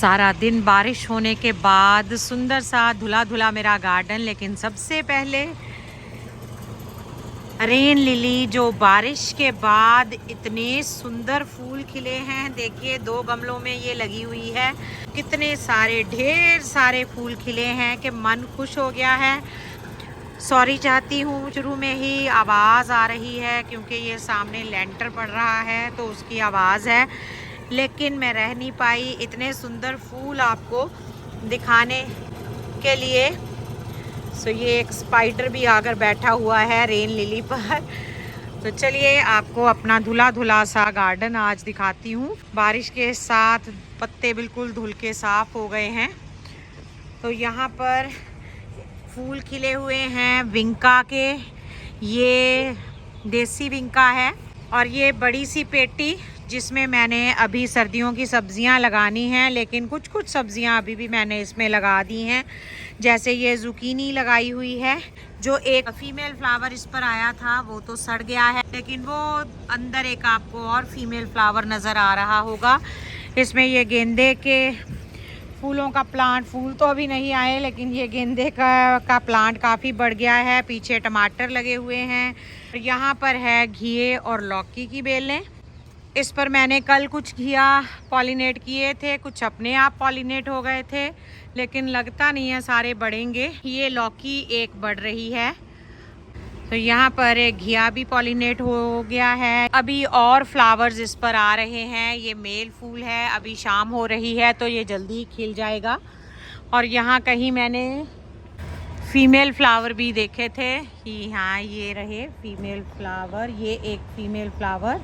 सारा दिन बारिश होने के बाद सुंदर सा धुला धुला मेरा गार्डन, लेकिन सबसे पहले रेन लिली जो बारिश के बाद इतने सुंदर फूल खिले हैं। देखिए 2 गमलों में ये लगी हुई है, कितने सारे ढेर सारे फूल खिले हैं कि मन खुश हो गया है। सॉरी चाहती हूँ, शुरू में ही आवाज़ आ रही है क्योंकि ये सामने लेंटर पड़ रहा है तो उसकी आवाज़ है, लेकिन मैं रह नहीं पाई इतने सुंदर फूल आपको दिखाने के लिए। सो ये एक स्पाइडर भी आकर बैठा हुआ है रेन लिली पर। तो चलिए आपको अपना धुला धुला सा गार्डन आज दिखाती हूँ। बारिश के साथ पत्ते बिल्कुल धुल के साफ हो गए हैं। तो यहाँ पर फूल खिले हुए हैं विंका के, ये देसी विंका है। और ये बड़ी सी पेटी जिसमें मैंने अभी सर्दियों की सब्जियां लगानी हैं, लेकिन कुछ कुछ सब्जियां अभी भी मैंने इसमें लगा दी हैं। जैसे ये जुकीनी लगाई हुई है, जो एक फीमेल फ्लावर इस पर आया था वो तो सड़ गया है, लेकिन वो अंदर एक आपको और फीमेल फ्लावर नज़र आ रहा होगा। इसमें ये गेंदे के फूलों का प्लांट, फूल तो अभी नहीं आए लेकिन ये गेंदे का प्लांट काफ़ी बढ़ गया है। पीछे टमाटर लगे हुए हैं। यहाँ पर है घिये और लौकी की बेलें। इस पर मैंने कल कुछ घिया पॉलिनेट किए थे, कुछ अपने आप पॉलिनेट हो गए थे, लेकिन लगता नहीं है सारे बढ़ेंगे। ये लौकी एक बढ़ रही है। तो यहाँ पर एक घिया भी पॉलिनेट हो गया है। अभी और फ्लावर्स इस पर आ रहे हैं। ये मेल फूल है, अभी शाम हो रही है तो ये जल्दी ही खिल जाएगा। और यहाँ कहीं मैंने फीमेल फ्लावर भी देखे थे कि हाँ ये रहे फीमेल फ्लावर, ये एक फीमेल फ्लावर।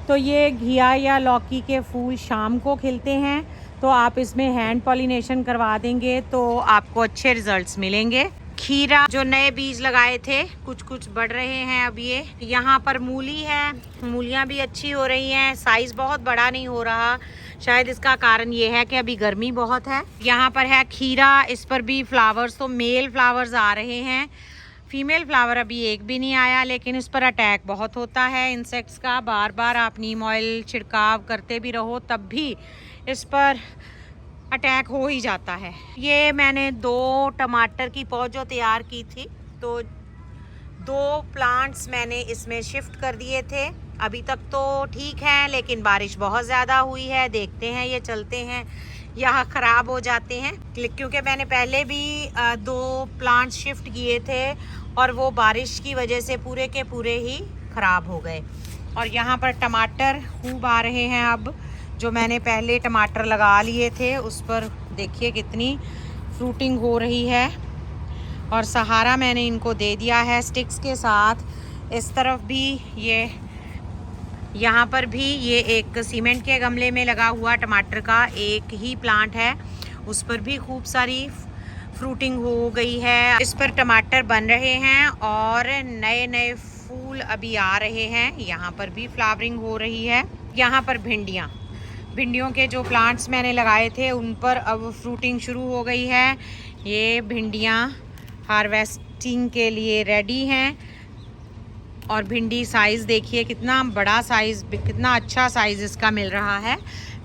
तो ये घिया या लौकी के फूल शाम को खिलते हैं, तो आप इसमें हैंड पॉलिनेशन करवा देंगे तो आपको अच्छे रिजल्ट्स मिलेंगे। खीरा जो नए बीज लगाए थे कुछ कुछ बढ़ रहे हैं। अब ये यहाँ पर मूली है, मूलियाँ भी अच्छी हो रही हैं। साइज़ बहुत बड़ा नहीं हो रहा, शायद इसका कारण ये है कि अभी गर्मी बहुत है। यहाँ पर है खीरा, इस पर भी फ्लावर्स, तो मेल फ्लावर्स आ रहे हैं। फीमेल फ्लावर अभी एक भी नहीं आया, लेकिन इस पर अटैक बहुत होता है इंसेक्ट्स का। बार बार आप नीम ऑयल छिड़काव करते भी रहो तब भी इस पर अटैक हो ही जाता है। ये मैंने 2 टमाटर की पौध जो तैयार की थी, तो 2 प्लांट्स मैंने इसमें शिफ्ट कर दिए थे। अभी तक तो ठीक है, लेकिन बारिश बहुत ज़्यादा हुई है। देखते हैं ये चलते हैं यहाँ ख़राब हो जाते हैं, क्योंकि मैंने पहले भी 2 प्लांट्स शिफ्ट किए थे और वो बारिश की वजह से पूरे के पूरे ही ख़राब हो गए। और यहाँ पर टमाटर खूब आ रहे हैं। अब जो मैंने पहले टमाटर लगा लिए थे उस पर देखिए कितनी फ्रूटिंग हो रही है। और सहारा मैंने इनको दे दिया है स्टिक्स के साथ। इस तरफ भी ये, यहाँ पर भी ये एक सीमेंट के गमले में लगा हुआ टमाटर का एक ही प्लांट है, उस पर भी खूब सारी फ्रूटिंग हो गई है। इस पर टमाटर बन रहे हैं और नए नए फूल अभी आ रहे हैं। यहाँ पर भी फ्लावरिंग हो रही है। यहाँ पर भिंडियों के जो प्लांट्स मैंने लगाए थे उन पर अब फ्रूटिंग शुरू हो गई है। ये भिंडियाँ हार्वेस्टिंग के लिए रेडी हैं। और भिंडी साइज़ देखिए कितना बड़ा साइज़, कितना अच्छा साइज़ इसका मिल रहा है।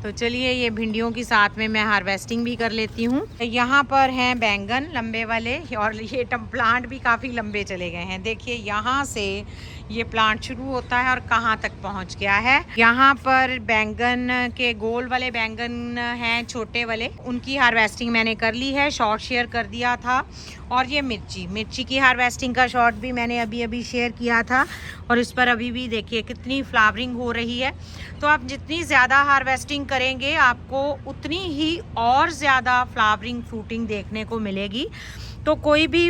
तो चलिए ये भिंडियों की साथ में मैं हार्वेस्टिंग भी कर लेती हूँ। यहाँ पर हैं बैंगन लंबे वाले, और ये प्लांट भी काफ़ी लंबे चले गए हैं। देखिए यहाँ से ये प्लांट शुरू होता है और कहाँ तक पहुँच गया है। यहाँ पर बैंगन के गोल वाले बैंगन हैं, छोटे वाले, उनकी हार्वेस्टिंग मैंने कर ली है, शॉर्ट शेयर कर दिया था। और ये मिर्ची की हार्वेस्टिंग का शॉर्ट भी मैंने अभी शेयर किया था। और इस पर अभी भी देखिए कितनी फ्लावरिंग हो रही है। तो आप जितनी ज़्यादा हार्वेस्टिंग करेंगे आपको उतनी ही और ज़्यादा फ्लावरिंग फ्रूटिंग देखने को मिलेगी। तो कोई भी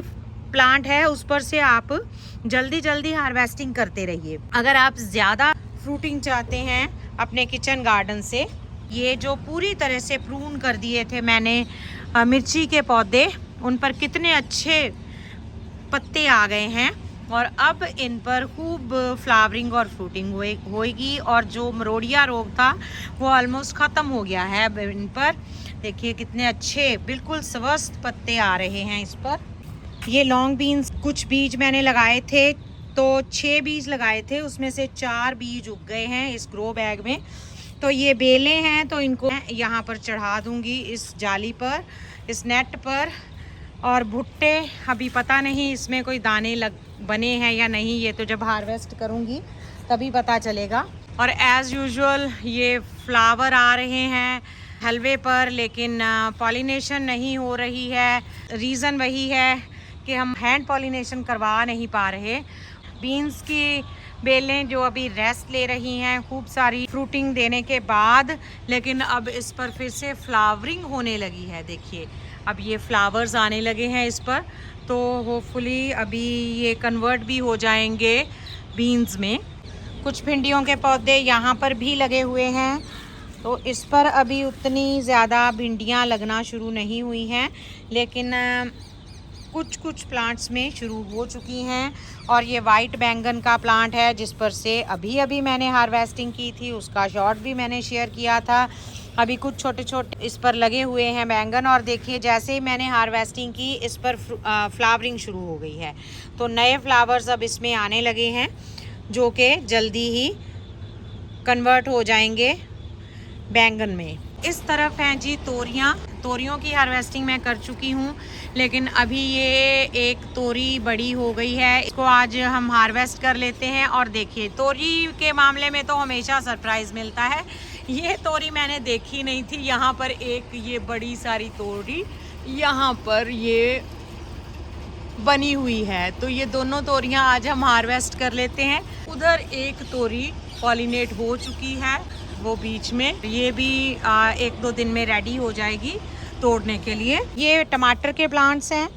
प्लांट है उस पर से आप जल्दी जल्दी हार्वेस्टिंग करते रहिए। अगर आप ज़्यादा फ्रूटिंग चाहते हैं अपने किचन गार्डन से, ये जो पूरी तरह से प्रून कर दिए थे मैंने मिर्ची के पौधे, उन पर कितने अच्छे पत्ते आ गए हैं। और अब इन पर खूब फ्लावरिंग और फ्रूटिंग होएगी। और जो मरोड़िया रोग था वो ऑलमोस्ट ख़त्म हो गया है। अब इन पर देखिए कितने अच्छे बिल्कुल स्वस्थ पत्ते आ रहे हैं इस पर। ये लॉन्ग बीन्स, कुछ बीज मैंने लगाए थे, तो 6 बीज लगाए थे, उसमें से 4 बीज उग गए हैं इस ग्रो बैग में। तो ये बेलें हैं, तो इनको यहाँ पर चढ़ा दूँगी इस जाली पर, इस नेट पर। और भुट्टे अभी पता नहीं इसमें कोई दाने बने हैं या नहीं, ये तो जब हार्वेस्ट करूँगी तभी पता चलेगा। और एज़ यूजुअल ये फ्लावर आ रहे हैं हलवे पर, लेकिन पॉलिनेशन नहीं हो रही है। रीज़न वही है कि हम हैंड पॉलिनेशन करवा नहीं पा रहे। बीन्स की बेलें जो अभी रेस्ट ले रही हैं खूब सारी फ्रूटिंग देने के बाद, लेकिन अब इस पर फिर से फ्लावरिंग होने लगी है। देखिए अब ये फ्लावर्स आने लगे हैं इस पर, तो होपफुली अभी ये कन्वर्ट भी हो जाएंगे बीन्स में। कुछ भिंडियों के पौधे यहाँ पर भी लगे हुए हैं, तो इस पर अभी उतनी ज़्यादा भिंडियाँ लगना शुरू नहीं हुई हैं, लेकिन कुछ प्लांट्स में शुरू हो चुकी हैं। और ये वाइट बैंगन का प्लांट है जिस पर से अभी मैंने हार्वेस्टिंग की थी, उसका शॉट भी मैंने शेयर किया था। अभी कुछ छोटे छोटे इस पर लगे हुए हैं बैंगन, और देखिए जैसे ही मैंने हार्वेस्टिंग की इस पर फ्लावरिंग शुरू हो गई है। तो नए फ्लावर्स अब इसमें आने लगे हैं जो कि जल्दी ही कन्वर्ट हो जाएंगे बैंगन में। इस तरफ हैं जी तोरियों की हार्वेस्टिंग मैं कर चुकी हूँ, लेकिन अभी ये एक तोरी बड़ी हो गई है, इसको आज हम हार्वेस्ट कर लेते हैं। और देखिए तोरी के मामले में तो हमेशा सरप्राइज़ मिलता है। ये तोरी मैंने देखी नहीं थी, यहाँ पर एक ये बड़ी सारी तोरी यहाँ पर ये बनी हुई है, तो ये दोनों तोरियां आज हम हार्वेस्ट कर लेते हैं। उधर एक तोरी पॉलिनेट हो चुकी है, वो बीच में, ये भी 1-2 दिन में रेडी हो जाएगी तोड़ने के लिए। ये टमाटर के प्लांट्स हैं,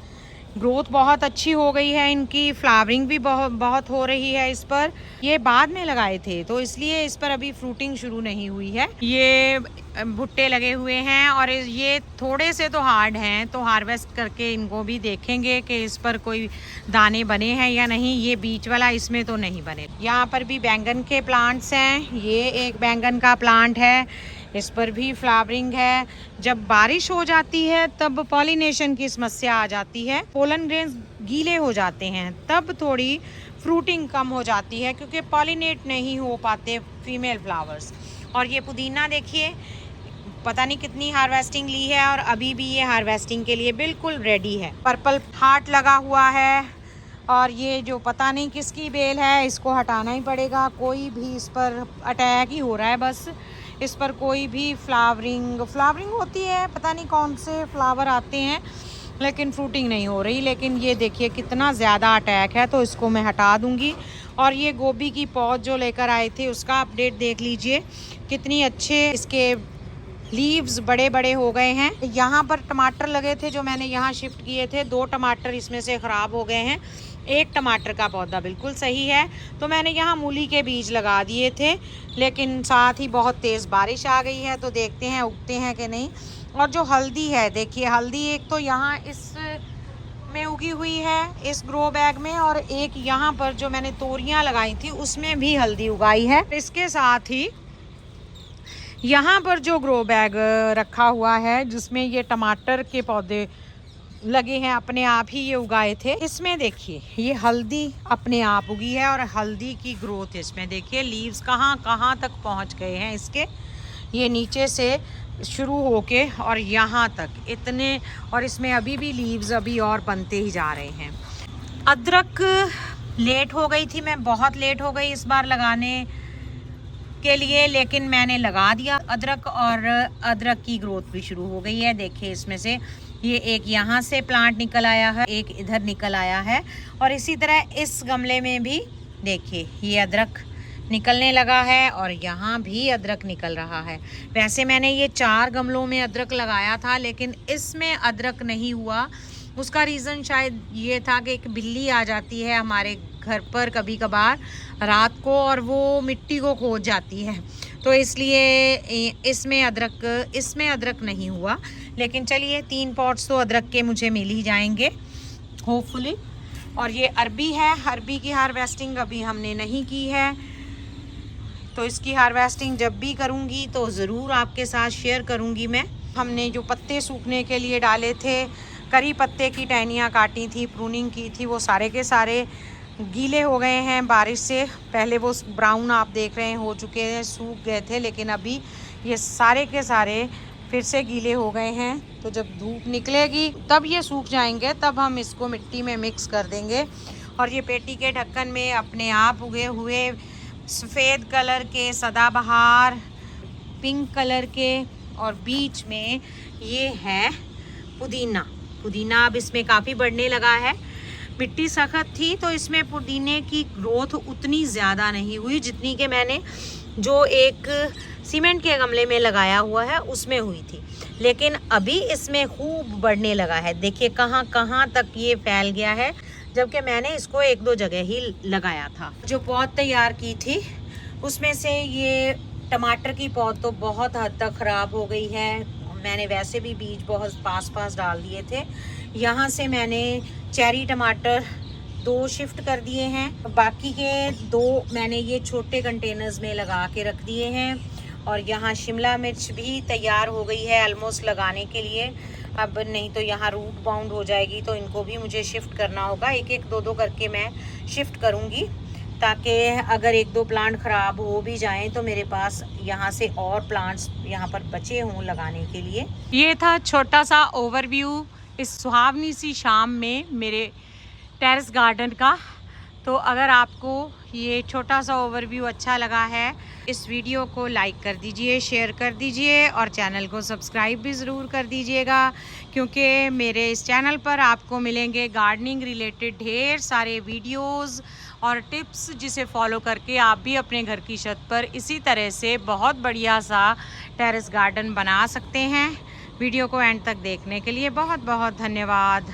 ग्रोथ बहुत अच्छी हो गई है इनकी, फ्लावरिंग भी बहुत हो रही है इस पर। ये बाद में लगाए थे तो इसलिए इस पर अभी फ्रूटिंग शुरू नहीं हुई है। ये भुट्टे लगे हुए हैं और ये थोड़े से तो हार्ड हैं, तो हार्वेस्ट करके इनको भी देखेंगे कि इस पर कोई दाने बने हैं या नहीं। ये बीच वाला इसमें तो नहीं बने। यहाँ पर भी बैंगन के प्लांट्स हैं, ये एक बैंगन का प्लांट है, इस पर भी फ्लावरिंग है। जब बारिश हो जाती है तब पॉलिनेशन की समस्या आ जाती है, पोलन ग्रेन्स गीले हो जाते हैं, तब थोड़ी फ्रूटिंग कम हो जाती है क्योंकि पॉलिनेट नहीं हो पाते फीमेल फ्लावर्स। और ये पुदीना देखिए, पता नहीं कितनी हार्वेस्टिंग ली है और अभी भी ये हार्वेस्टिंग के लिए बिल्कुल रेडी है। पर्पल हार्ट लगा हुआ है और ये जो पता नहीं किसकी बेल है, इसको हटाना ही पड़ेगा। कोई भी इस पर अटैक ही हो रहा है, बस इस पर कोई भी फ्लावरिंग होती है, पता नहीं कौन से फ्लावर आते हैं, लेकिन फ्रूटिंग नहीं हो रही। लेकिन ये देखिए कितना ज़्यादा अटैक है, तो इसको मैं हटा दूंगी। और ये गोभी की पौध जो लेकर आए थे उसका अपडेट देख लीजिए, कितनी अच्छे इसके लीव्स बड़े बड़े हो गए हैं। यहाँ पर टमाटर लगे थे जो मैंने यहाँ शिफ्ट किए थे, 2 टमाटर इसमें से ख़राब हो गए हैं, 1 टमाटर का पौधा बिल्कुल सही है। तो मैंने यहाँ मूली के बीज लगा दिए थे, लेकिन साथ ही बहुत तेज़ बारिश आ गई है, तो देखते हैं उगते हैं कि नहीं। और जो हल्दी है, देखिए हल्दी एक तो यहाँ इस में उगी हुई है इस ग्रो बैग में, और एक यहाँ पर जो मैंने तोरियां लगाई थी उसमें भी हल्दी उगाई है। इसके साथ ही यहाँ पर जो ग्रो बैग रखा हुआ है जिसमें ये टमाटर के पौधे लगे हैं, अपने आप ही ये उगाए थे, इसमें देखिए ये हल्दी अपने आप उगी है। और हल्दी की ग्रोथ इसमें देखिए, लीव्स कहाँ कहाँ तक पहुँच गए हैं इसके, ये नीचे से शुरू होके और यहाँ तक इतने, और इसमें अभी भी लीव्स अभी और बनते ही जा रहे हैं। अदरक लेट हो गई थी, मैं बहुत लेट हो गई इस बार लगाने के लिए, लेकिन मैंने लगा दिया अदरक, और अदरक की ग्रोथ भी शुरू हो गई है। देखिए इसमें से ये एक यहाँ से प्लांट निकल आया है, एक इधर निकल आया है, और इसी तरह इस गमले में भी देखिए ये अदरक निकलने लगा है और यहाँ भी अदरक निकल रहा है। वैसे मैंने ये 4 गमलों में अदरक लगाया था, लेकिन इसमें अदरक नहीं हुआ। उसका रीज़न शायद ये था कि एक बिल्ली आ जाती है हमारे घर पर कभी कभार रात को, और वो मिट्टी को खोद जाती है, तो इसलिए इसमें अदरक नहीं हुआ। लेकिन चलिए 3 पॉट्स तो अदरक के मुझे मिल ही जाएंगे होपफुली। और ये अरबी है, अरबी की हार्वेस्टिंग अभी हमने नहीं की है, तो इसकी हार्वेस्टिंग जब भी करूँगी तो ज़रूर आपके साथ शेयर करूँगी मैं। हमने जो पत्ते सूखने के लिए डाले थे, करी पत्ते की टहनियाँ काटी थी, प्रूनिंग की थी, वो सारे के सारे गीले हो गए हैं बारिश से। पहले वो ब्राउन आप देख रहे हैं हो चुके हैं, सूख गए थे, लेकिन अभी ये सारे के सारे फिर से गीले हो गए हैं। तो जब धूप निकलेगी तब ये सूख जाएंगे, तब हम इसको मिट्टी में मिक्स कर देंगे। और ये पेटी के ढक्कन में अपने आप उगे हुए सफ़ेद कलर के सदाबहार, पिंक कलर के, और बीच में ये है पुदीना। पुदीना अब इसमें काफ़ी बढ़ने लगा है। मिट्टी सख्त थी तो इसमें पुदीने की ग्रोथ उतनी ज़्यादा नहीं हुई जितनी कि मैंने जो एक सीमेंट के गमले में लगाया हुआ है उसमें हुई थी, लेकिन अभी इसमें खूब बढ़ने लगा है। देखिए कहाँ कहाँ तक ये फैल गया है, जबकि मैंने इसको 1-2 जगह ही लगाया था। जो पौध तैयार की थी उसमें से ये टमाटर की पौध तो बहुत हद तक ख़राब हो गई है। मैंने वैसे भी बीज बहुत पास डाल दिए थे। यहाँ से मैंने चेरी टमाटर 2 शिफ्ट कर दिए हैं, बाकी के 2 मैंने ये छोटे कंटेनर्स में लगा के रख दिए हैं। और यहाँ शिमला मिर्च भी तैयार हो गई है ऑलमोस्ट लगाने के लिए। अब नहीं तो यहाँ रूट बाउंड हो जाएगी, तो इनको भी मुझे शिफ्ट करना होगा। 1-1, 2-2 करके मैं शिफ्ट करूँगी, ताकि अगर 1-2 प्लांट ख़राब हो भी जाएं तो मेरे पास यहाँ से और प्लांट्स यहाँ पर बचे हों लगाने के लिए। ये था छोटा सा ओवरव्यू इस सुहावनी सी शाम में मेरे टेरेस गार्डन का। तो अगर आपको ये छोटा सा ओवरव्यू अच्छा लगा है, इस वीडियो को लाइक कर दीजिए, शेयर कर दीजिए और चैनल को सब्सक्राइब भी ज़रूर कर दीजिएगा, क्योंकि मेरे इस चैनल पर आपको मिलेंगे गार्डनिंग रिलेटेड ढेर सारे वीडियोस और टिप्स, जिसे फॉलो करके आप भी अपने घर की छत पर इसी तरह से बहुत बढ़िया सा टेरेस गार्डन बना सकते हैं। वीडियो को एंड तक देखने के लिए बहुत बहुत धन्यवाद।